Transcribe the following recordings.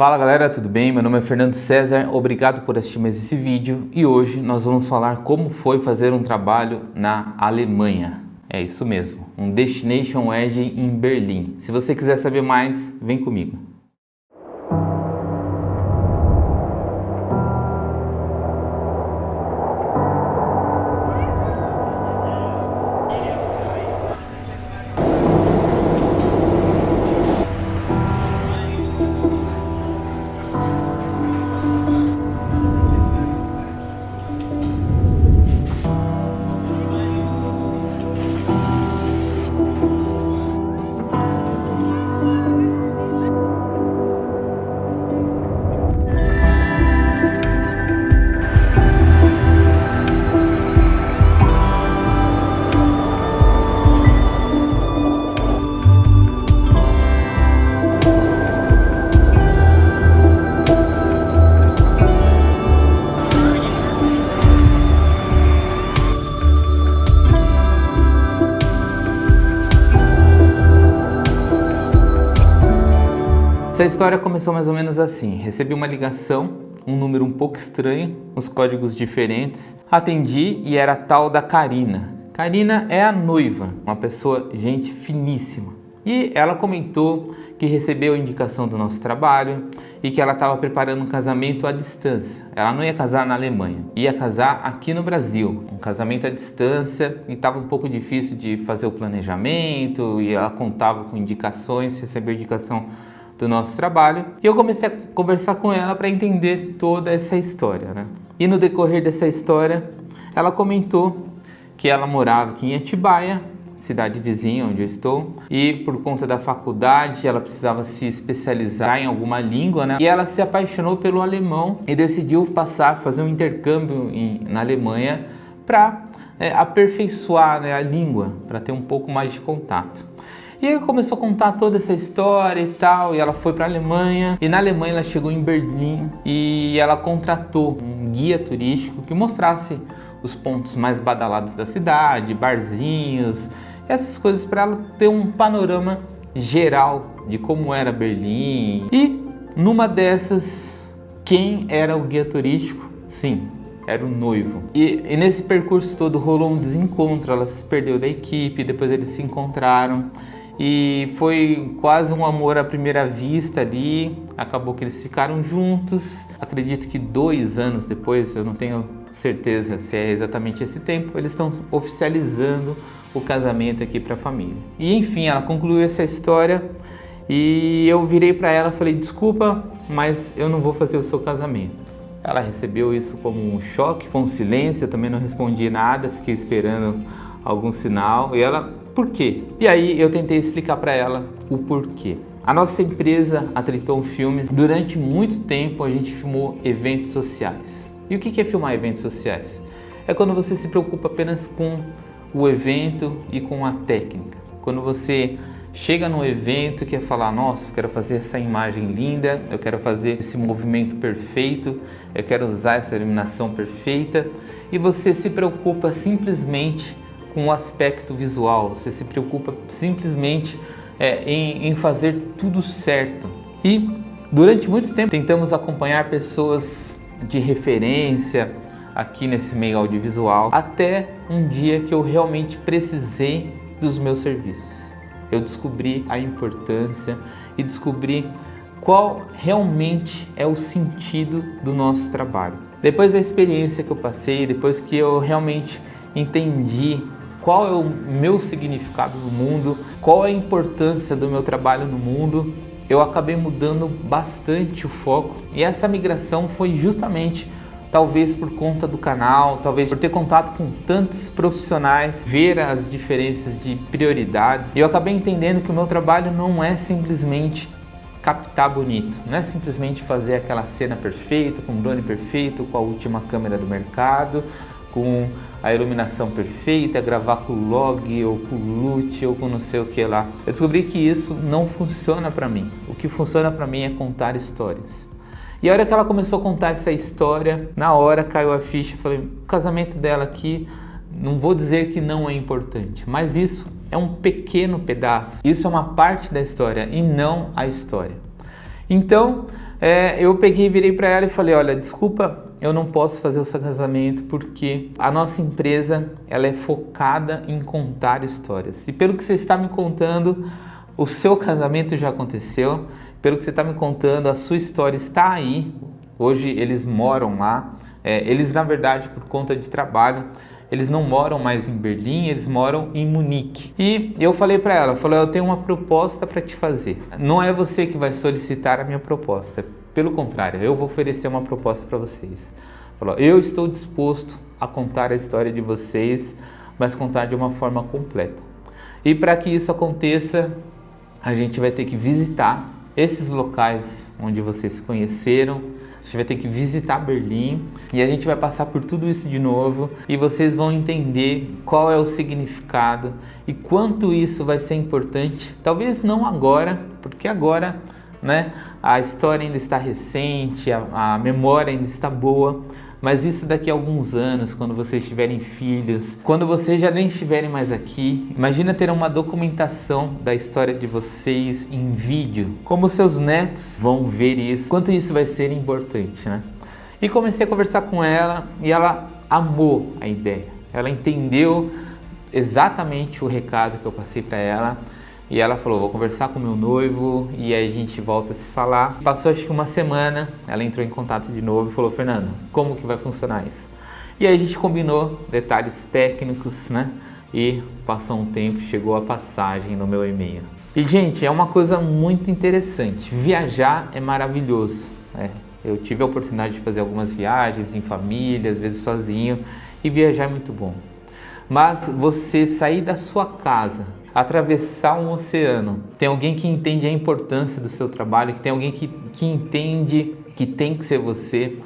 Fala galera, tudo bem? Meu nome é Fernando César, obrigado por assistir mais esse vídeo e hoje nós vamos falar como foi fazer um trabalho na Alemanha. É isso mesmo, um Destination Wedding em Berlim. Se você quiser saber mais, vem comigo. Essa história começou mais ou menos assim. Recebi uma ligação, um número um pouco estranho, uns códigos diferentes. Atendi e era a tal da Karina. Karina é a noiva, uma pessoa, gente finíssima. E ela comentou que recebeu a indicação do nosso trabalho e que ela estava preparando um casamento à distância. Ela não ia casar na Alemanha, ia casar aqui no Brasil. Um casamento à distância e estava um pouco difícil de fazer o planejamento e ela contava com indicações, recebeu indicação do nosso trabalho, e eu comecei a conversar com ela para entender toda essa história, né? E no decorrer dessa história, ela comentou que ela morava aqui em Atibaia, cidade vizinha onde eu estou, e por conta da faculdade ela precisava se especializar em alguma língua, né? E ela se apaixonou pelo alemão e decidiu fazer um intercâmbio na Alemanha para aperfeiçoar, né, a língua, para ter um pouco mais de contato. E aí começou a contar toda essa história e tal, e ela foi para a Alemanha, e na Alemanha ela chegou em Berlim e ela contratou um guia turístico que mostrasse os pontos mais badalados da cidade, barzinhos, essas coisas para ela ter um panorama geral de como era Berlim. E numa dessas, quem era o guia turístico? Sim, era o noivo. E nesse percurso todo rolou um desencontro, ela se perdeu da equipe, depois eles se encontraram. E foi quase um amor à primeira vista ali, acabou que eles ficaram juntos. Acredito que 2 anos depois, eu não tenho certeza se é exatamente esse tempo, eles estão oficializando o casamento aqui para a família. E enfim, ela concluiu essa história e eu virei para ela e falei: desculpa, mas eu não vou fazer o seu casamento. Ela recebeu isso como um choque, foi um silêncio, eu também não respondi nada, fiquei esperando algum sinal. E ela: por quê? E aí eu tentei explicar para ela o porquê. A nossa empresa, a Triton Filmes, durante muito tempo a gente filmou eventos sociais. E o que é filmar eventos sociais? É quando você se preocupa apenas com o evento e com a técnica. Quando você chega no evento e quer falar: nossa, eu quero fazer essa imagem linda, eu quero fazer esse movimento perfeito, eu quero usar essa iluminação perfeita, e você se preocupa simplesmente com o aspecto visual, você se preocupa simplesmente em fazer tudo certo. E durante muito tempo tentamos acompanhar pessoas de referência aqui nesse meio audiovisual, até um dia que eu realmente precisei dos meus serviços. Eu descobri a importância e descobri qual realmente é o sentido do nosso trabalho. Depois da experiência que eu passei, depois que eu realmente entendi qual é o meu significado no mundo, qual é a importância do meu trabalho no mundo, eu acabei mudando bastante o foco. E essa migração foi justamente, talvez por conta do canal, talvez por ter contato com tantos profissionais, ver as diferenças de prioridades. E eu acabei entendendo que o meu trabalho não é simplesmente captar bonito, não é simplesmente fazer aquela cena perfeita, com o drone perfeito, com a última câmera do mercado, com a iluminação perfeita, gravar com o log ou com o LUT ou com não sei o que lá. Eu descobri que isso não funciona para mim. O que funciona para mim é contar histórias. E a hora que ela começou a contar essa história, na hora caiu a ficha. Falei: o casamento dela aqui, não vou dizer que não é importante, mas isso é um pequeno pedaço. Isso é uma parte da história e não a história. Então, Eu peguei e virei para ela e falei, olha, desculpa, eu não posso fazer o seu casamento porque a nossa empresa ela é focada em contar histórias. E pelo que você está me contando, o seu casamento já aconteceu. Pelo que você está me contando, a sua história está aí. Hoje eles moram lá. Eles, na verdade, por conta de trabalho, eles não moram mais em Berlim, eles moram em Munique. E eu falei para ela, eu tenho uma proposta para te fazer. Não é você que vai solicitar a minha proposta. Pelo contrário, eu vou oferecer uma proposta para vocês. Eu estou disposto a contar a história de vocês, mas contar de uma forma completa. E para que isso aconteça, a gente vai ter que visitar esses locais onde vocês se conheceram. A gente vai ter que visitar Berlim e a gente vai passar por tudo isso de novo e vocês vão entender qual é o significado e quanto isso vai ser importante. Talvez não agora, porque agora, né, a história ainda está recente, a memória ainda está boa, mas isso daqui a alguns anos, quando vocês tiverem filhos, quando vocês já nem estiverem mais aqui, imagina ter uma documentação da história de vocês em vídeo, como seus netos vão ver isso, quanto isso vai ser importante, né? E comecei a conversar com ela e ela amou a ideia, ela entendeu exatamente o recado que eu passei para ela. E ela falou, vou conversar com meu noivo e aí a gente volta a se falar. Passou acho que uma semana, ela entrou em contato de novo e falou, Fernando, como que vai funcionar isso? E aí a gente combinou detalhes técnicos, né? E passou um tempo, chegou a passagem no meu e-mail. E gente, é uma coisa muito interessante, viajar é maravilhoso, né? Eu tive a oportunidade de fazer algumas viagens em família, às vezes sozinho, e viajar é muito bom. Mas você sair da sua casa, atravessar um oceano, tem alguém que entende a importância do seu trabalho, que tem alguém que entende que tem que ser você,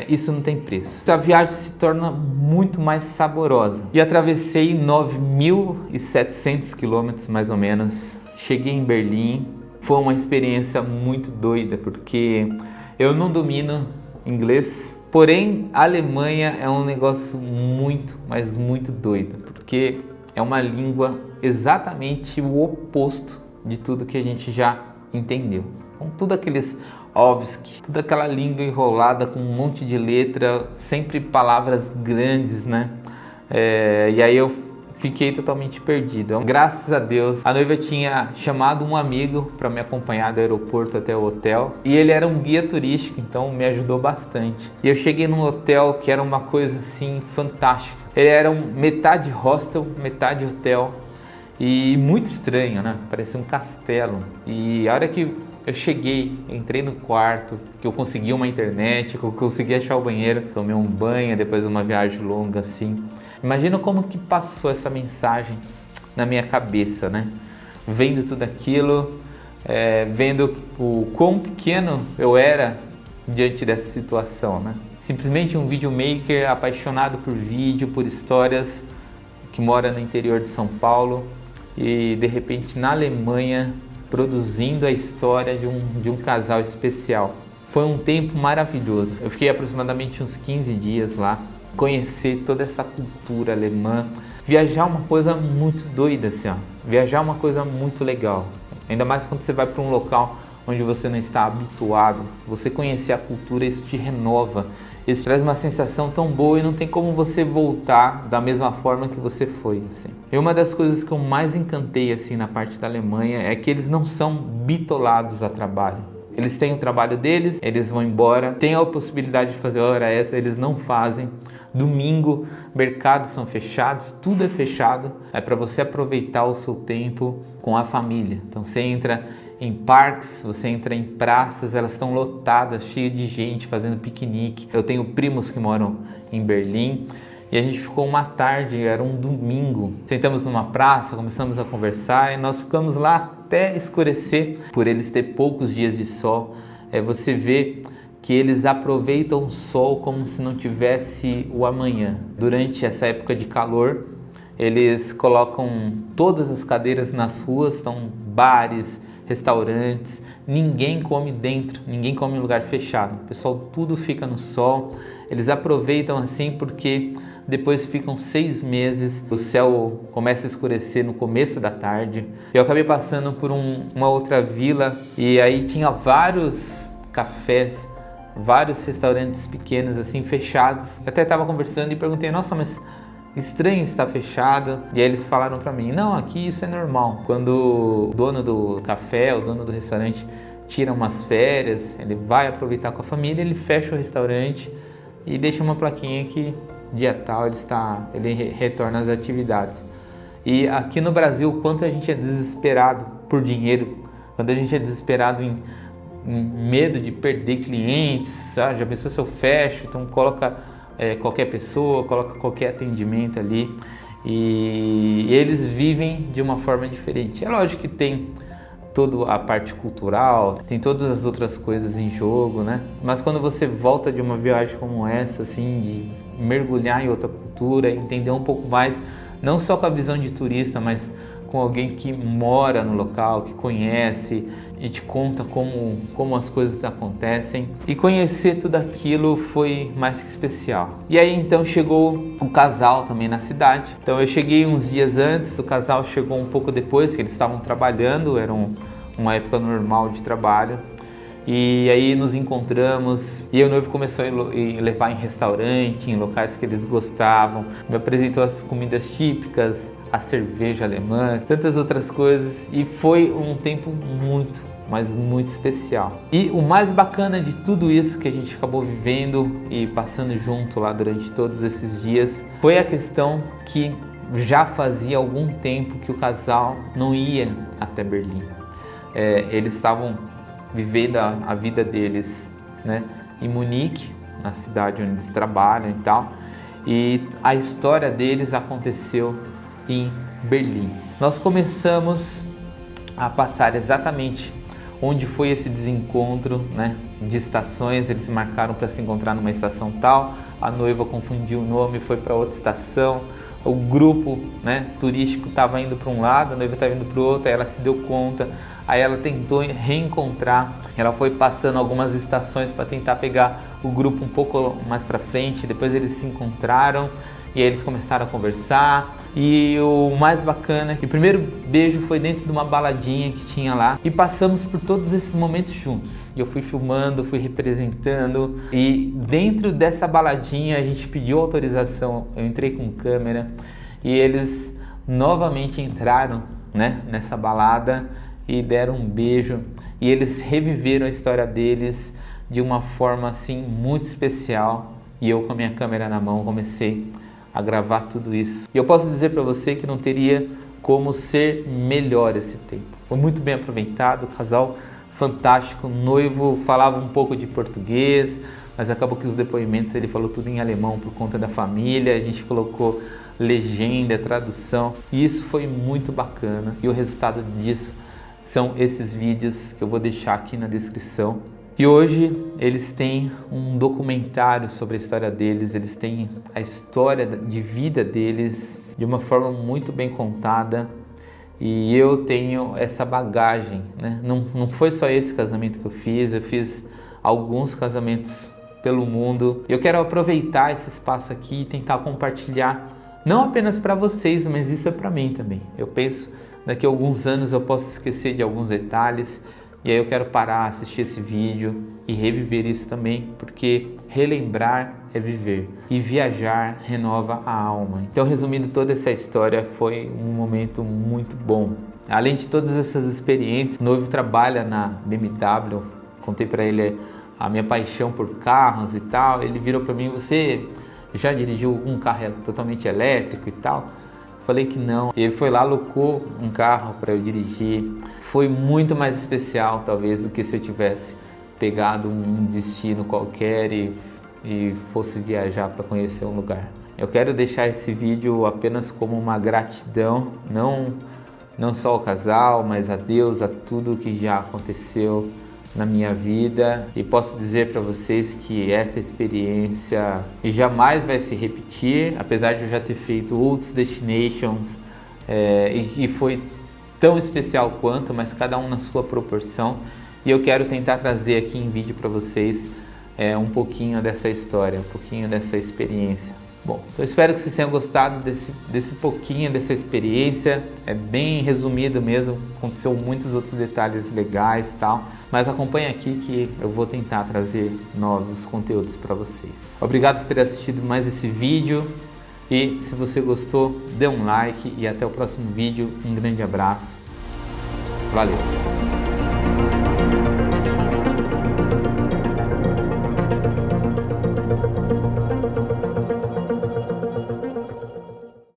isso não tem preço. A viagem se torna muito mais saborosa. E atravessei 9.700 quilômetros mais ou menos, cheguei em Berlim, foi uma experiência muito doida, porque eu não domino inglês, porém a Alemanha é um negócio muito, mas muito doido, porque é uma língua exatamente o oposto de tudo que a gente já entendeu. Com tudo aqueles ovski, toda aquela língua enrolada com um monte de letra, sempre palavras grandes, né? E aí eu fiquei totalmente perdido. Graças a Deus, a noiva tinha chamado um amigo para me acompanhar do aeroporto até o hotel e ele era um guia turístico, então me ajudou bastante. E eu cheguei num hotel que era uma coisa assim fantástica. Ele era metade hostel, metade hotel e muito estranho, né? Parecia um castelo. E a hora que eu cheguei, entrei no quarto, que eu consegui uma internet, que eu consegui achar o banheiro, tomei um banho depois de uma viagem longa assim. Imagina como que passou essa mensagem na minha cabeça, né? Vendo tudo aquilo, vendo o quão pequeno eu era diante dessa situação, né? Simplesmente um videomaker apaixonado por vídeo, por histórias, que mora no interior de São Paulo e de repente na Alemanha produzindo a história de um casal especial. Foi um tempo maravilhoso. Eu fiquei aproximadamente uns 15 dias lá, conhecer toda essa cultura alemã. Viajar é uma coisa muito doida, assim, ó. Viajar é uma coisa muito legal. Ainda mais quando você vai para um local onde você não está habituado. Você conhecer a cultura, isso te renova. Isso traz uma sensação tão boa e não tem como você voltar da mesma forma que você foi, assim. E uma das coisas que eu mais encantei, assim, na parte da Alemanha é que eles não são bitolados a trabalho. Eles têm o trabalho deles, eles vão embora, tem a possibilidade de fazer hora extra, eles não fazem. Domingo, mercados são fechados, tudo é fechado. É para você aproveitar o seu tempo com a família. Então você entra em parques, você entra em praças, elas estão lotadas, cheias de gente fazendo piquenique. Eu tenho primos que moram em Berlim e a gente ficou uma tarde, era um domingo. Sentamos numa praça, começamos a conversar e nós ficamos lá até escurecer. Por eles ter poucos dias de sol, você vê que eles aproveitam o sol como se não tivesse o amanhã. Durante essa época de calor, eles colocam todas as cadeiras nas ruas, estão bares, restaurantes, ninguém come dentro, ninguém come em lugar fechado. O pessoal tudo fica no sol, eles aproveitam assim porque depois ficam 6 meses, o céu começa a escurecer no começo da tarde. Eu acabei passando por uma outra vila e aí tinha vários cafés, vários restaurantes pequenos assim fechados. Eu até estava conversando e perguntei: nossa, mas estranho estar fechado. E aí eles falaram para mim: não, aqui isso é normal. Quando o dono do café, o dono do restaurante tira umas férias, ele vai aproveitar com a família, ele fecha o restaurante e deixa uma plaquinha que dia tal ele retorna às atividades. E aqui no Brasil, o quanto a gente é desesperado por dinheiro, quando a gente é desesperado em medo de perder clientes, sabe? Já pensou se eu fecho? Então coloca qualquer pessoa, coloca qualquer atendimento ali, e eles vivem de uma forma diferente. É lógico que tem toda a parte cultural, tem todas as outras coisas em jogo, né? Mas quando você volta de uma viagem como essa, assim, de mergulhar em outra cultura, entender um pouco mais, não só com a visão de turista, mas com alguém que mora no local, que conhece e te conta como as coisas acontecem, e conhecer tudo aquilo foi mais que especial. E aí então chegou o casal também na cidade. Então eu cheguei uns dias antes, o casal chegou um pouco depois, que eles estavam trabalhando, era uma época normal de trabalho. E aí nos encontramos e o noivo começou a levar em restaurante, em locais que eles gostavam, me apresentou as comidas típicas, a cerveja alemã, tantas outras coisas, e foi um tempo muito, mas muito especial. E o mais bacana de tudo isso que a gente acabou vivendo e passando junto lá durante todos esses dias foi a questão que já fazia algum tempo que o casal não ia até Berlim. Eles estavam vivendo a vida deles, né, em Munique, na cidade onde eles trabalham e tal, e a história deles aconteceu em Berlim. Nós começamos a passar exatamente onde foi esse desencontro, né, de estações. Eles marcaram para se encontrar numa estação tal, a noiva confundiu o nome, foi para outra estação, o grupo, né, turístico estava indo para um lado, a noiva estava indo para o outro, aí ela se deu conta, aí ela tentou reencontrar, ela foi passando algumas estações para tentar pegar o grupo um pouco mais para frente, depois eles se encontraram e aí eles começaram a conversar. E o mais bacana é que o primeiro beijo foi dentro de uma baladinha que tinha lá, e passamos por todos esses momentos juntos. E eu fui filmando, fui representando, e dentro dessa baladinha a gente pediu autorização, eu entrei com câmera e eles novamente entraram, né, nessa balada e deram um beijo, e eles reviveram a história deles de uma forma assim muito especial. E eu, com a minha câmera na mão, comecei a gravar tudo isso. E eu posso dizer para você que não teria como ser melhor esse tempo. Foi muito bem aproveitado, casal fantástico, o noivo falava um pouco de português, mas acabou que os depoimentos ele falou tudo em alemão por conta da família, a gente colocou legenda, tradução, e isso foi muito bacana. E o resultado disso são esses vídeos que eu vou deixar aqui na descrição. E hoje eles têm um documentário sobre a história deles, eles têm a história de vida deles de uma forma muito bem contada, e eu tenho essa bagagem, né? Não foi só esse casamento que eu fiz alguns casamentos pelo mundo. Eu quero aproveitar esse espaço aqui e tentar compartilhar, não apenas para vocês, mas isso é para mim também. Eu penso, daqui a alguns anos eu posso esquecer de alguns detalhes, e aí eu quero parar, assistir esse vídeo e reviver isso também, porque relembrar é viver e viajar renova a alma. Então, resumindo toda essa história, foi um momento muito bom. Além de todas essas experiências, o noivo trabalha na BMW, contei para ele a minha paixão por carros e tal, ele virou para mim: você já dirigiu um carro totalmente elétrico e tal? Falei que não. E ele foi lá, alocou um carro para eu dirigir. Foi muito mais especial, talvez, do que se eu tivesse pegado um destino qualquer e fosse viajar para conhecer um lugar. Eu quero deixar esse vídeo apenas como uma gratidão, não só ao casal, mas a Deus, a tudo que já aconteceu na minha vida, e posso dizer para vocês que essa experiência jamais vai se repetir, apesar de eu já ter feito outros destinations e foi tão especial quanto, mas cada um na sua proporção, e eu quero tentar trazer aqui em vídeo para vocês um pouquinho dessa história, um pouquinho dessa experiência. Bom, eu espero que vocês tenham gostado desse pouquinho, dessa experiência. É bem resumido mesmo, aconteceu muitos outros detalhes legais e tal, mas acompanhe aqui que eu vou tentar trazer novos conteúdos para vocês. Obrigado por ter assistido mais esse vídeo e se você gostou, dê um like e até o próximo vídeo. Um grande abraço. Valeu!